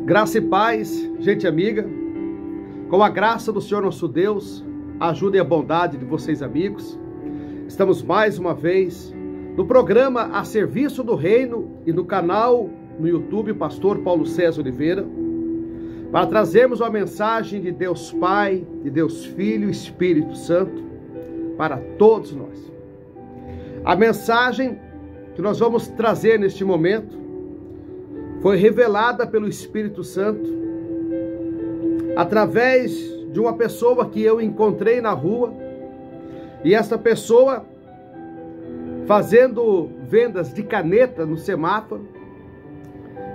Graça e paz, gente amiga, com a graça do Senhor nosso Deus, a ajuda e a bondade de vocês amigos, estamos mais uma vez no programa A Serviço do Reino e no canal no YouTube Pastor Paulo César Oliveira, para trazermos uma mensagem de Deus Pai, de Deus Filho e Espírito Santo para todos nós. A mensagem que nós vamos trazer neste momento foi revelada pelo Espírito Santo através de uma pessoa que eu encontrei na rua, e essa pessoa, fazendo vendas de caneta no semáforo,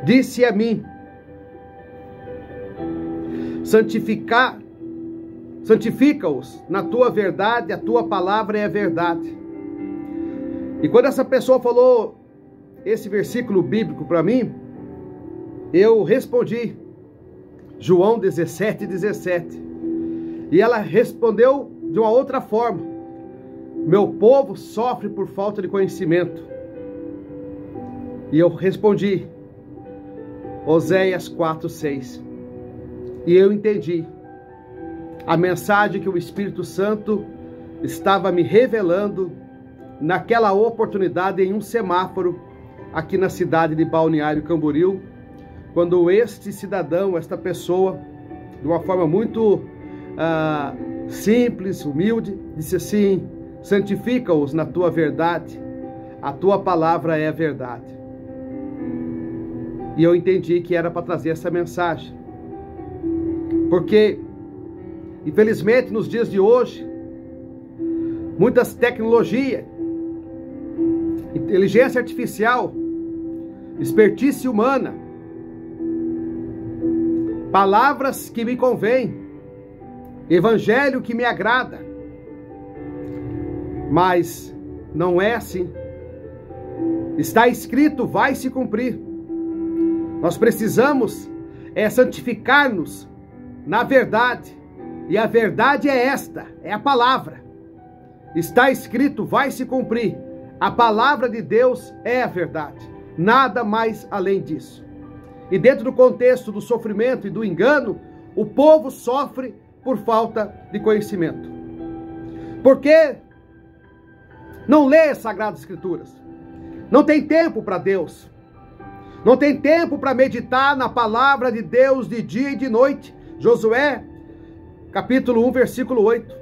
disse a mim: santifica-os na tua verdade, a tua palavra é a verdade. E quando essa pessoa falou esse versículo bíblico para mim, eu respondi João 17:17. E ela respondeu de uma outra forma: meu povo sofre por falta de conhecimento. E eu respondi Oséias 4:6. E eu entendi a mensagem que o Espírito Santo estava me revelando naquela oportunidade em um semáforo aqui na cidade de Balneário Camboriú, quando este cidadão, esta pessoa, de uma forma muito simples, humilde, disse assim: santifica-os na tua verdade, a tua palavra é a verdade. E eu entendi que era para trazer essa mensagem, porque infelizmente nos dias de hoje, muitas tecnologias, inteligência artificial, expertise humana, palavras que me convêm, evangelho que me agrada, mas não é assim. Está escrito, vai se cumprir. Nós precisamos santificar-nos na verdade, e a verdade é esta, é a palavra. Está escrito, vai se cumprir. A palavra de Deus é a verdade, nada mais além disso. E dentro do contexto do sofrimento e do engano, o povo sofre por falta de conhecimento. Porque não lê as Sagradas Escrituras, não tem tempo para Deus, não tem tempo para meditar na palavra de Deus de dia e de noite. Josué, capítulo 1, versículo 8.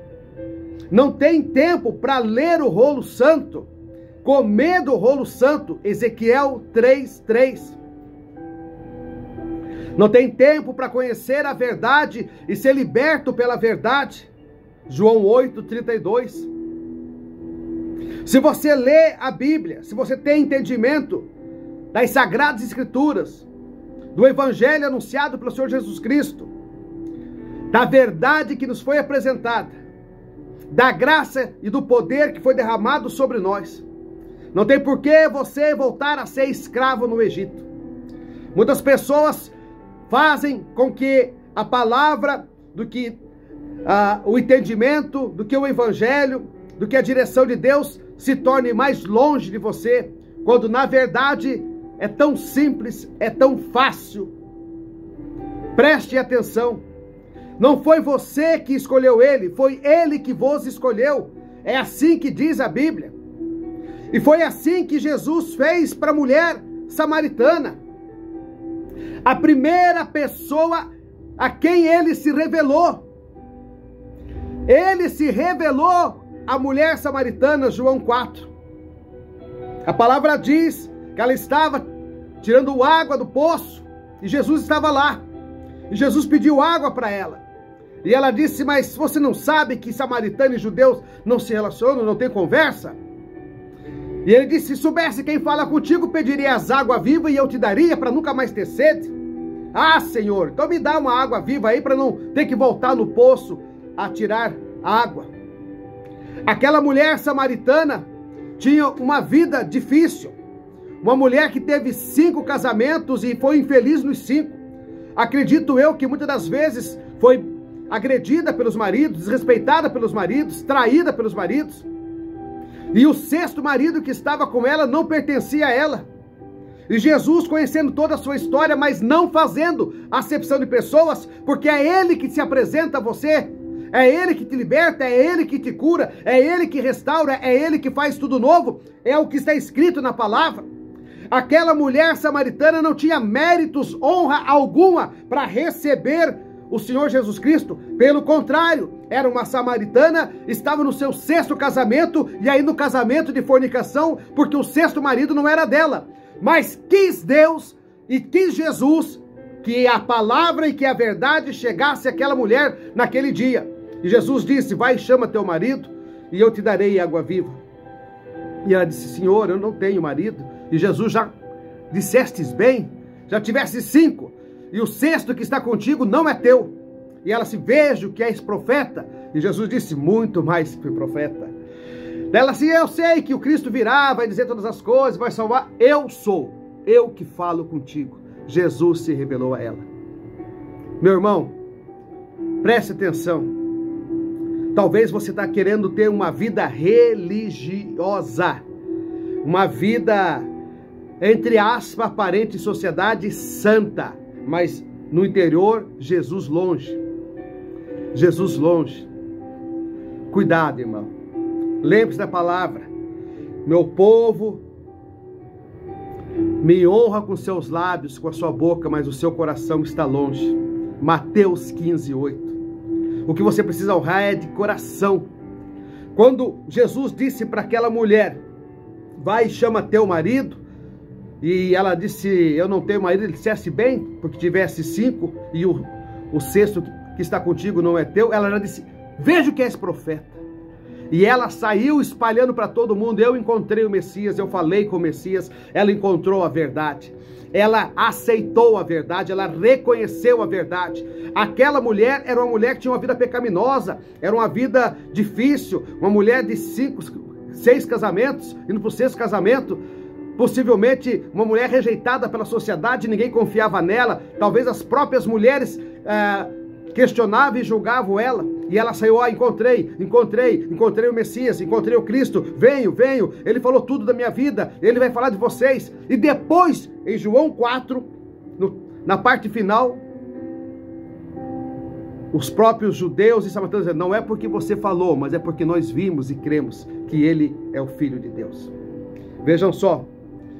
Não tem tempo para ler o rolo santo, comer do rolo santo, Ezequiel 3:3. Não tem tempo para conhecer a verdade e ser liberto pela verdade, João 8:32. Se você lê a Bíblia, se você tem entendimento das Sagradas Escrituras, do Evangelho anunciado pelo Senhor Jesus Cristo, da verdade que nos foi apresentada, da graça e do poder que foi derramado sobre nós, não tem por que você voltar a ser escravo no Egito. Muitas pessoas fazem com que a palavra, do que o entendimento, do que o Evangelho, do que a direção de Deus se torne mais longe de você, quando na verdade é tão simples, é tão fácil. Preste atenção, não foi você que escolheu ele, foi ele que vos escolheu. É assim que diz a Bíblia. E foi assim que Jesus fez para a mulher samaritana. A primeira pessoa a quem ele se revelou. Ele se revelou à mulher samaritana, João 4. A palavra diz que ela estava tirando água do poço e Jesus estava lá. E Jesus pediu água para ela. E ela disse: mas você não sabe que samaritano e judeus não se relacionam, não tem conversa? E ele disse: se soubesse quem fala contigo, pediria as águas vivas e eu te daria para nunca mais ter sede. Ah, Senhor, então me dá uma água viva aí para não ter que voltar no poço a tirar água. Aquela mulher samaritana tinha uma vida difícil. Uma mulher que teve 5 casamentos e foi infeliz nos 5. Acredito eu que muitas das vezes foi agredida pelos maridos, desrespeitada pelos maridos, traída pelos maridos. E o 6º marido que estava com ela não pertencia a ela. E Jesus, conhecendo toda a sua história, mas não fazendo acepção de pessoas, porque é Ele que se apresenta a você, é Ele que te liberta, é Ele que te cura, é Ele que restaura, é Ele que faz tudo novo, é o que está escrito na palavra. Aquela mulher samaritana não tinha méritos, honra alguma para receber o Senhor Jesus Cristo. Pelo contrário, era uma samaritana, estava no seu 6º casamento, e aí no casamento de fornicação, porque o 6º marido não era dela. Mas quis Deus e quis Jesus que a palavra e que a verdade chegasse àquela mulher naquele dia. E Jesus disse: vai, chama teu marido e eu te darei água viva. E ela disse: Senhor, eu não tenho marido. E Jesus: já dissestes bem, já tivesse 5, e o 6º que está contigo não é teu. E ela disse: vejo que és profeta. E Jesus disse: muito mais que profeta. Ela disse: eu sei que o Cristo virá, vai dizer todas as coisas, vai salvar. Eu sou, eu que falo contigo. Jesus se revelou a ela. Meu irmão, preste atenção. Talvez você está querendo ter uma vida religiosa, uma vida, entre aspas, aparente sociedade santa, mas no interior, Jesus longe. Jesus longe. Cuidado, irmão. Lembre-se da palavra: meu povo me honra com seus lábios, com a sua boca, mas o seu coração está longe. Mateus 15:8. O que você precisa honrar é de coração. Quando Jesus disse para aquela mulher: vai e chama teu marido, e ela disse: eu não tenho marido. Ele dissesse bem, porque tivesse 5 e o 6º que está contigo não é teu. Ela já disse: vejo que és profeta. E ela saiu espalhando para todo mundo: eu encontrei o Messias, eu falei com o Messias. Ela encontrou a verdade, ela aceitou a verdade, ela reconheceu a verdade. Aquela mulher era uma mulher que tinha uma vida pecaminosa, era uma vida difícil, uma mulher de 6 casamentos, indo para o 6º casamento, possivelmente uma mulher rejeitada pela sociedade, ninguém confiava nela, talvez as próprias mulheres questionavam e julgavam ela. E ela saiu: encontrei o Messias, encontrei o Cristo, venho, ele falou tudo da minha vida, ele vai falar de vocês. E depois, em João 4, na parte final, os próprios judeus e samaritanos dizem: não é porque você falou, mas é porque nós vimos e cremos que ele é o Filho de Deus. Vejam só,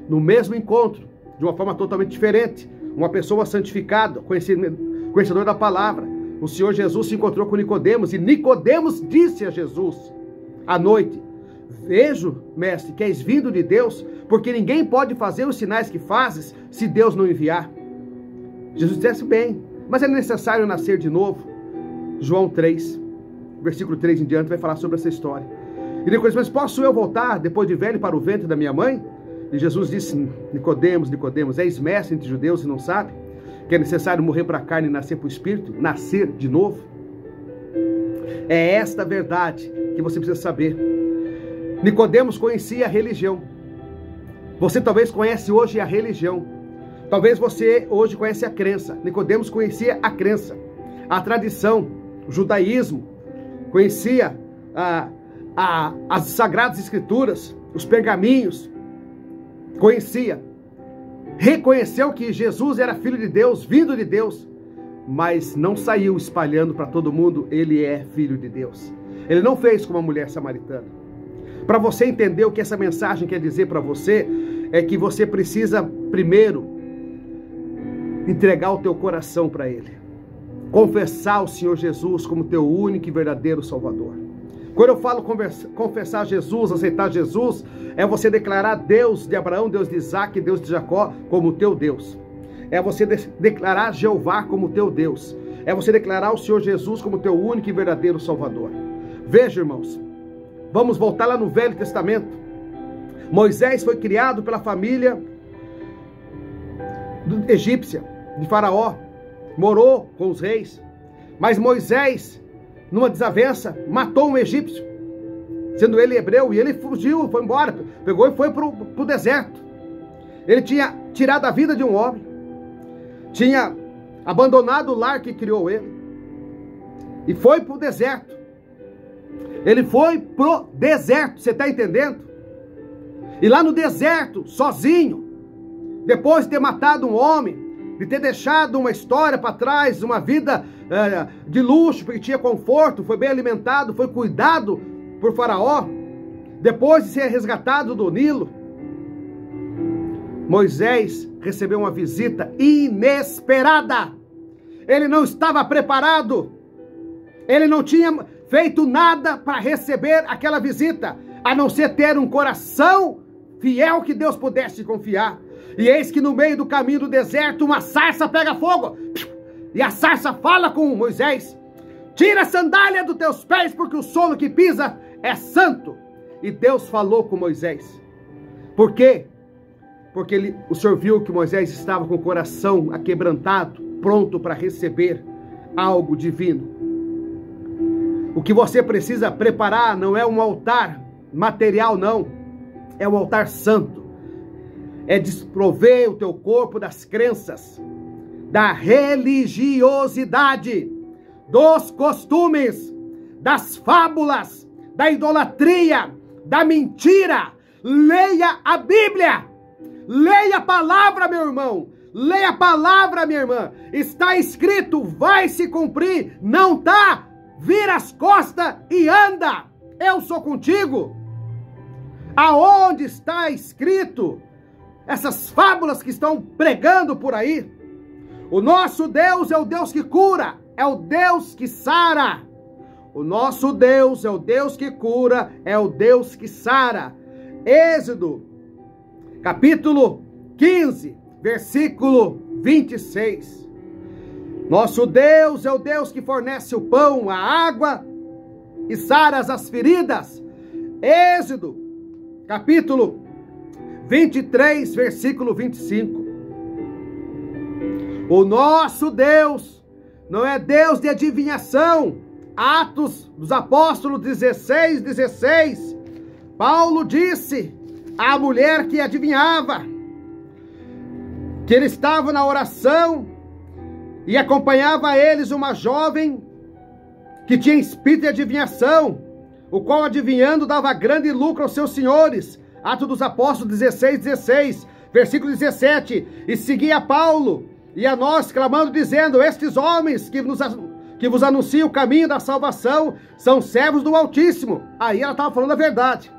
no mesmo encontro, de uma forma totalmente diferente, uma pessoa santificada, conhecedor da palavra, o Senhor Jesus se encontrou com Nicodemos, e Nicodemos disse a Jesus à noite: vejo, mestre, que és vindo de Deus, porque ninguém pode fazer os sinais que fazes se Deus não enviar. Jesus disse: bem, mas é necessário nascer de novo. João 3, versículo 3 em diante, vai falar sobre essa história. E Nicodemos: mas posso eu voltar depois de velho para o ventre da minha mãe? E Jesus disse: Nicodemos, és mestre entre judeus e não sabe que é necessário morrer para a carne e nascer para o Espírito, nascer de novo? É esta verdade que você precisa saber. Nicodemos conhecia a religião. Você talvez conhece hoje a religião. Talvez você hoje conhece a crença. Nicodemos conhecia a crença, a tradição, o judaísmo. Conhecia as sagradas escrituras, os pergaminhos. Conhecia. Reconheceu que Jesus era Filho de Deus, vindo de Deus, mas não saiu espalhando para todo mundo: ele é Filho de Deus. Ele não fez como a mulher samaritana. Para você entender o que essa mensagem quer dizer para você, é que você precisa primeiro entregar o teu coração para ele, confessar o Senhor Jesus como teu único e verdadeiro Salvador. Quando eu falo confessar Jesus, aceitar Jesus, é você declarar Deus de Abraão, Deus de Isaac, Deus de Jacó como teu Deus. É você declarar Jeová como teu Deus. É você declarar o Senhor Jesus como teu único e verdadeiro Salvador. Veja, irmãos, vamos voltar lá no Velho Testamento. Moisés foi criado pela família egípcia, de Faraó, morou com os reis, mas Moisés, numa desavença, matou um egípcio, sendo ele hebreu, e ele fugiu, foi embora, pegou e foi para o deserto. Ele tinha tirado a vida de um homem, tinha abandonado o lar que criou ele, e foi para o deserto. Ele foi pro deserto, você está entendendo? E lá no deserto, sozinho, depois de ter matado um homem, de ter deixado uma história para trás, uma vida de luxo, porque tinha conforto, foi bem alimentado, foi cuidado por Faraó, depois de ser resgatado do Nilo, Moisés recebeu uma visita inesperada. Ele não estava preparado, ele não tinha feito nada para receber aquela visita, a não ser ter um coração fiel que Deus pudesse confiar. E eis que no meio do caminho do deserto, uma sarça pega fogo, e a sarça fala com Moisés: tira a sandália dos teus pés, porque o solo que pisa é santo. E Deus falou com Moisés. Por quê? Porque o Senhor viu que Moisés estava com o coração aquebrantado, pronto para receber algo divino. O que você precisa preparar não é um altar material, não. É um altar santo. É desprover o teu corpo das crenças, da religiosidade, dos costumes, das fábulas, da idolatria, da mentira. Leia a Bíblia. Leia a palavra, meu irmão. Leia a palavra, minha irmã. Está escrito, vai se cumprir. Não está? Vira as costas e anda. Eu sou contigo. Aonde está escrito essas fábulas que estão pregando por aí? O nosso Deus é o Deus que cura, é o Deus que sara. O nosso Deus é o Deus que cura, é o Deus que sara. Êxodo, capítulo 15, versículo 26. Nosso Deus é o Deus que fornece o pão, a água e sara as feridas. Êxodo, capítulo 23, versículo 25. O nosso Deus não é Deus de adivinhação. Atos dos Apóstolos 16, 16. Paulo disse à mulher que adivinhava que ele estava na oração e acompanhava eles uma jovem que tinha espírito de adivinhação, o qual adivinhando dava grande lucro aos seus senhores. Atos dos Apóstolos 16, 16, versículo 17. E seguia Paulo e a nós clamando, dizendo: estes homens que vos anunciam o caminho da salvação são servos do Altíssimo. Aí ela estava falando a verdade.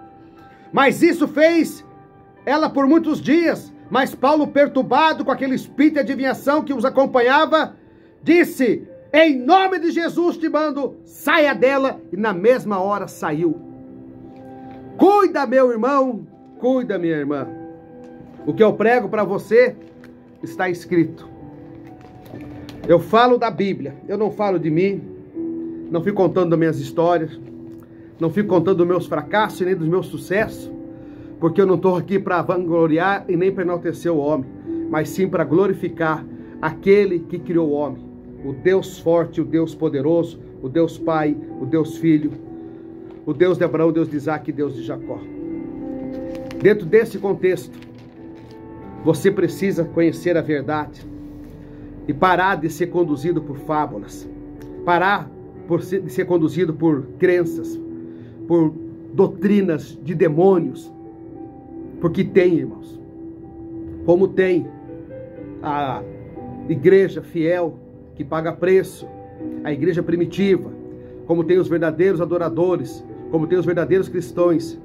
Mas isso fez ela por muitos dias. Mas Paulo, perturbado com aquele espírito de adivinhação que os acompanhava, disse: em nome de Jesus te mando, saia dela. E na mesma hora saiu. Cuida, meu irmão, cuida, minha irmã. O que eu prego para você está escrito. Eu falo da Bíblia, eu não falo de mim, não fico contando das minhas histórias, não fico contando dos meus fracassos e nem dos meus sucessos, porque eu não estou aqui para vangloriar e nem para enaltecer o homem, mas sim para glorificar aquele que criou o homem, o Deus forte, o Deus poderoso, o Deus Pai, o Deus Filho, o Deus de Abraão, o Deus de Isaac e Deus de Jacó. Dentro desse contexto, você precisa conhecer a verdade e parar de ser conduzido por fábulas, parar de ser conduzido por crenças, por doutrinas de demônios, porque tem, irmãos, como tem a igreja fiel que paga preço, a igreja primitiva, como tem os verdadeiros adoradores, como tem os verdadeiros cristãos,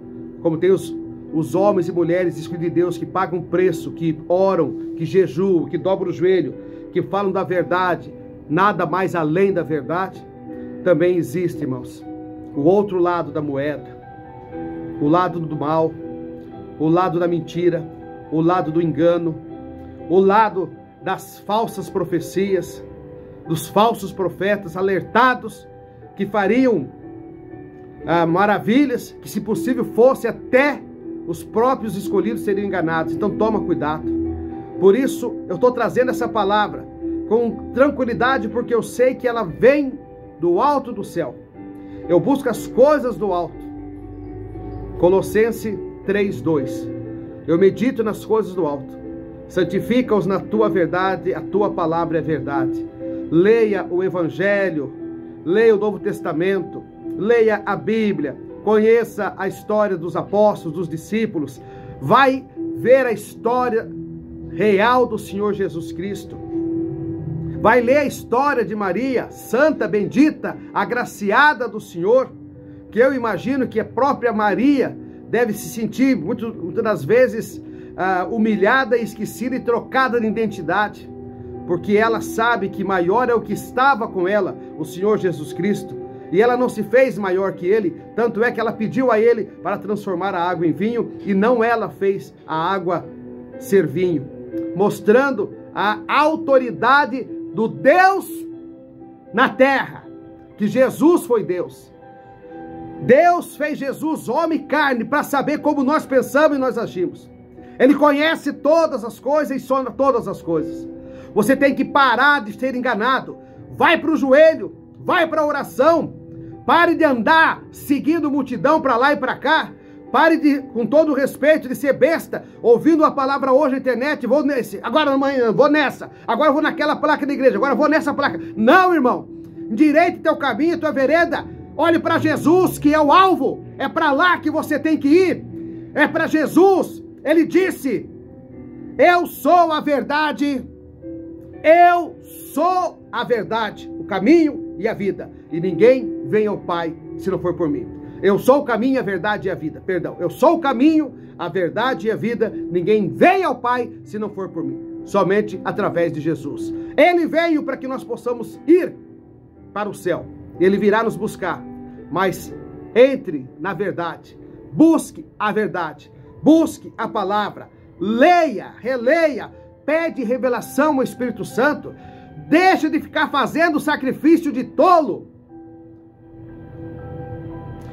como tem os homens e mulheres de Deus que pagam preço, que oram, que jejuam, que dobram o joelho, que falam da verdade, nada mais além da verdade. Também existe, irmãos, o outro lado da moeda, o lado do mal, o lado da mentira, o lado do engano, o lado das falsas profecias, dos falsos profetas alertados que fariam maravilhas, que se possível fosse até os próprios escolhidos seriam enganados. Então toma cuidado. Por isso eu estou trazendo essa palavra com tranquilidade, porque eu sei que ela vem do alto do céu. Eu busco as coisas do alto. Colossenses 3:2. Eu medito nas coisas do alto. Santifica-os na tua verdade, a tua palavra é verdade. Leia o Evangelho, leia o Novo Testamento, leia a Bíblia, conheça a história dos apóstolos, dos discípulos, vai ver a história real do Senhor Jesus Cristo. Vai ler a história de Maria, santa, bendita, agraciada do Senhor, que eu imagino que a própria Maria deve se sentir muitas das vezes humilhada, esquecida e trocada de identidade, porque ela sabe que maior é o que estava com ela, o Senhor Jesus Cristo, e ela não se fez maior que ele, tanto é que ela pediu a ele para transformar a água em vinho, e não ela fez a água ser vinho, mostrando a autoridade do Deus na terra, que Jesus foi Deus. Deus fez Jesus homem e carne para saber como nós pensamos e nós agimos. Ele conhece todas as coisas e sonda todas as coisas. Você tem que parar de ser enganado. Vai para o joelho, vai para a oração. Pare de andar seguindo multidão para lá e para cá. Pare de, com todo o respeito, de ser besta, ouvindo a palavra hoje na internet, vou nesse, agora amanhã, vou nessa, agora vou naquela placa da igreja, agora vou nessa placa. Não, irmão. Endireite teu caminho, tua vereda. Olhe para Jesus, que é o alvo. É para lá que você tem que ir. É para Jesus. Ele disse: eu sou a verdade. Eu sou a verdade, o caminho e a vida. E ninguém vem ao Pai se não for por mim. Eu sou o caminho, a verdade e a vida. Perdão. Eu sou o caminho, a verdade e a vida. Ninguém vem ao Pai se não for por mim. Somente através de Jesus. Ele veio para que nós possamos ir para o céu. Ele virá nos buscar. Mas entre na verdade. Busque a verdade. Busque a palavra. Leia, releia. Pede revelação ao Espírito Santo. Deixa de ficar fazendo sacrifício de tolo.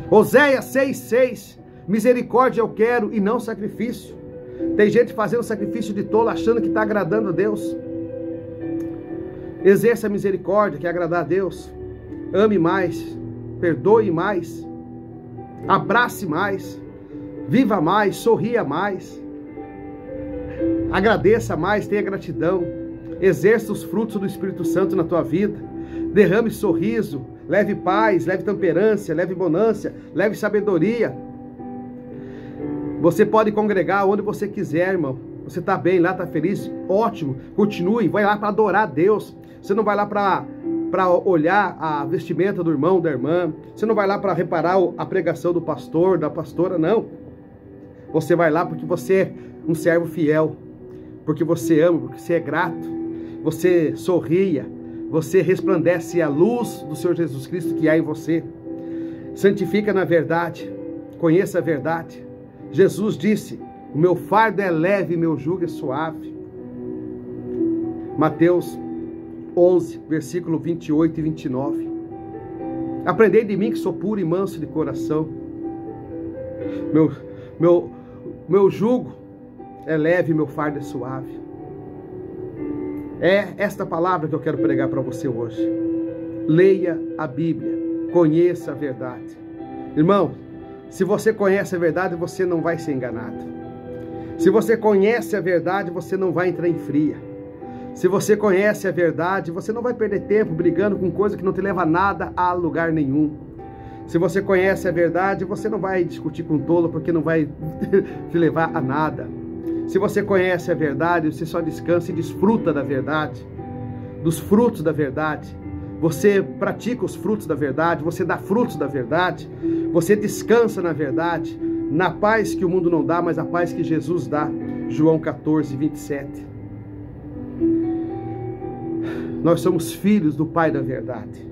Oséias 6,6. Misericórdia eu quero e não sacrifício. Tem gente fazendo sacrifício de tolo achando que está agradando a Deus. Exerça a misericórdia, que é agradar a Deus. Ame mais, perdoe mais, abrace mais, viva mais, sorria mais, agradeça mais, tenha gratidão, exerça os frutos do Espírito Santo na tua vida, derrame sorriso, leve paz, leve temperança, leve bonança, leve sabedoria. Você pode congregar onde você quiser, irmão. Você está bem lá, está feliz? Ótimo, continue, vai lá para adorar a Deus. Você não vai lá para olhar a vestimenta do irmão, da irmã. Você não vai lá para reparar a pregação do pastor, da pastora, não. Você vai lá porque você é um servo fiel, porque você ama, porque você é grato, você sorria, você resplandece a luz do Senhor Jesus Cristo que há em você. Santifica na verdade, conheça a verdade. Jesus disse: o meu fardo é leve, meu jugo é suave. Mateus 11, versículo 28 e 29. Aprendei de mim que sou puro e manso de coração. Meu jugo é leve, meu fardo é suave. É esta palavra que eu quero pregar para você hoje. Leia a Bíblia, conheça a verdade. Irmão, se você conhece a verdade, você não vai ser enganado. Se você conhece a verdade, você não vai entrar em fria. Se você conhece a verdade, você não vai perder tempo brigando com coisa que não te leva a nada, a lugar nenhum. Se você conhece a verdade, você não vai discutir com tolo, porque não vai te levar a nada. Se você conhece a verdade, você só descansa e desfruta da verdade, dos frutos da verdade. Você pratica os frutos da verdade, você dá frutos da verdade, você descansa na verdade, na paz que o mundo não dá, mas a paz que Jesus dá. João 14, 27. Nós somos filhos do Pai da verdade.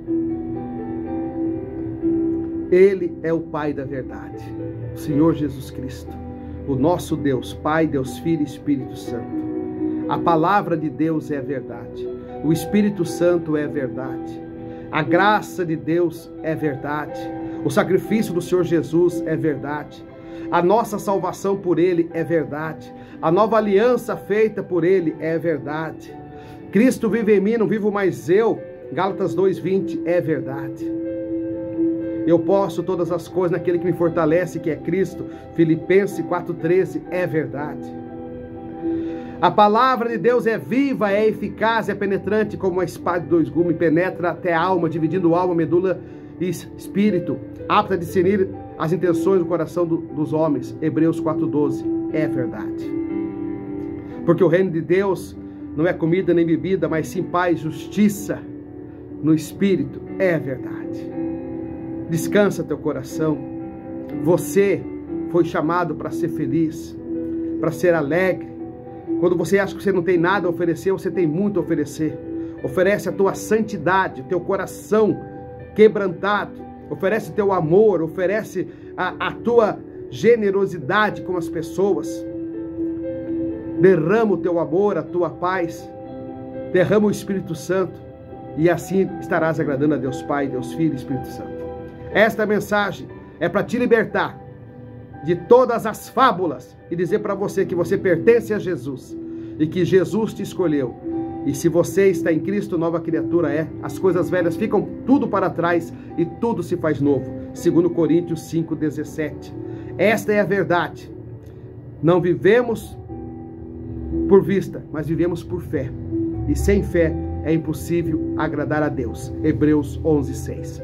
Ele é o Pai da verdade, o Senhor Jesus Cristo, o nosso Deus, Pai, Deus, Filho e Espírito Santo. A palavra de Deus é a verdade, o Espírito Santo é a verdade, a graça de Deus é verdade, o sacrifício do Senhor Jesus é verdade, a nossa salvação por Ele é verdade, a nova aliança feita por Ele é verdade. Cristo vive em mim, não vivo mais eu. Gálatas 2:20 é verdade. Eu posso todas as coisas naquele que me fortalece, que é Cristo. Filipenses 4:13 é verdade. A palavra de Deus é viva, é eficaz, é penetrante como uma espada de dois gumes, penetra até a alma, dividindo alma, medula e espírito, apta a discernir as intenções do coração dos homens. Hebreus 4:12 é verdade. Porque o reino de Deus não é comida nem bebida, mas sim paz, justiça no Espírito. É a verdade. Descansa teu coração. Você foi chamado para ser feliz, para ser alegre. Quando você acha que você não tem nada a oferecer, você tem muito a oferecer. Oferece a tua santidade, o teu coração quebrantado. Oferece o teu amor, oferece a tua generosidade com as pessoas. Derrama o teu amor, a tua paz. Derrama o Espírito Santo. E assim estarás agradando a Deus Pai, Deus Filho e Espírito Santo. Esta mensagem é para te libertar de todas as fábulas e dizer para você que você pertence a Jesus e que Jesus te escolheu. E se você está em Cristo, nova criatura é. As coisas velhas ficam tudo para trás e tudo se faz novo. 2 Coríntios 5,17. Esta é a verdade. Não vivemos por vista, mas vivemos por fé. E sem fé é impossível agradar a Deus. Hebreus 11,6.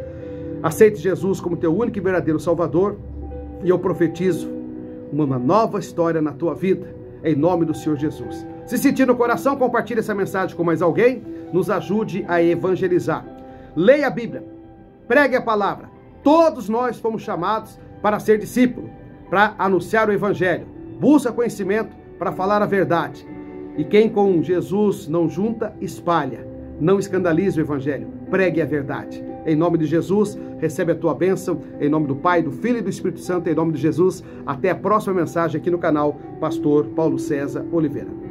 Aceite Jesus como teu único e verdadeiro Salvador. E eu profetizo uma nova história na tua vida, em nome do Senhor Jesus. Se sentir no coração, compartilhe essa mensagem com mais alguém, nos ajude a evangelizar. Leia a Bíblia, pregue a palavra. Todos nós fomos chamados para ser discípulo, para anunciar o Evangelho. Busca conhecimento para falar a verdade. E quem com Jesus não junta, espalha. Não escandalize o Evangelho, pregue a verdade. Em nome de Jesus, recebe a tua bênção. Em nome do Pai, do Filho e do Espírito Santo. Em nome de Jesus, até a próxima mensagem aqui no canal Pastor Paulo César Oliveira.